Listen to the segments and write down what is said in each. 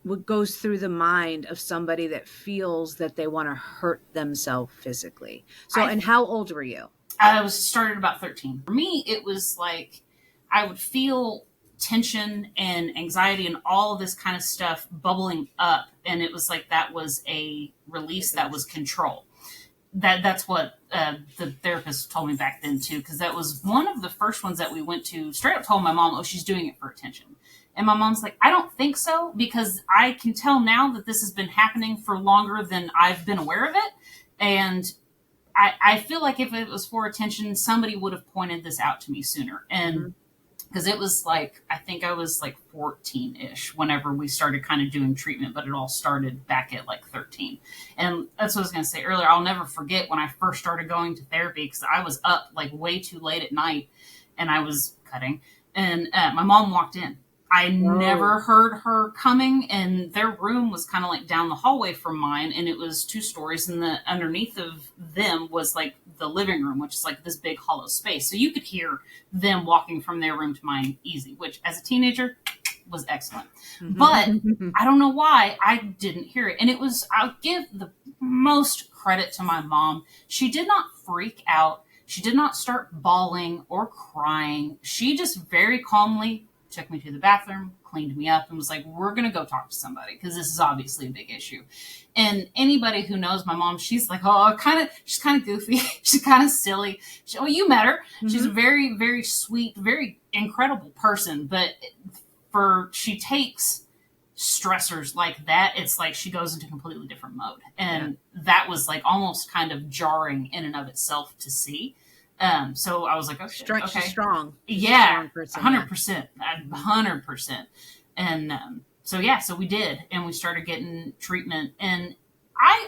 what goes through the mind of somebody that feels that they want to hurt themselves physically. So, I and how old were you? I was started about 13. For me, it was like I would feel tension and anxiety and all of this kind of stuff bubbling up, and it was like that was a release, that was control. That's what the therapist told me back then too, because that was one of the first ones that we went to. Straight up told my mom, "Oh, she's doing it for attention." And my mom's like, "I don't think so, because I can tell now that this has been happening for longer than I've been aware of it, and I feel like if it was for attention, somebody would have pointed this out to me sooner." And Mm-hmm. because it was like, I think I was like 14 ish whenever we started kind of doing treatment, but it all started back at like 13. And that's what I was going to say earlier. I'll never forget when I first started going to therapy, because I was up like way too late at night and I was cutting, and my mom walked in. I Oh, never heard her coming, and their room was kind of like down the hallway from mine, and it was 2 stories, and the underneath of them was like the living room, which is like this big hollow space. So you could hear them walking from their room to mine easy, which as a teenager was excellent. But mm-hmm. I don't know why I didn't hear it. And it was, I'll give the most credit to my mom. She did not freak out. She did not start bawling or crying. She just very calmly took me to the bathroom, cleaned me up, and was like, "We're going to go talk to somebody, because this is obviously a big issue." And anybody who knows my mom, she's like, "Oh, she's kind of goofy. She's kind of silly." Oh, you met her. She's a Mm-hmm. very, very sweet, very incredible person. But she takes stressors like that, it's like she goes into a completely different mode. Yeah. And that was like almost kind of jarring in and of itself to see. So I was like, "Okay, She's okay, strong. She's a yeah, strong person. Yeah. 100%, 100%." And so yeah, so we did, and we started getting treatment, and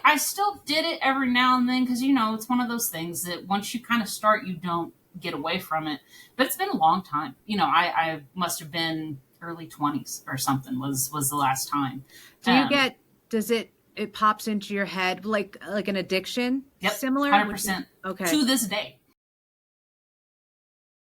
I still did it every now and then, because it's one of those things that once you kind of start, you don't get away from it. But it's been a long time. I must have been early 20s or something was the last time. Do you Um, get, does it pops into your head like an addiction yep, similar? 100%, Okay. to this day.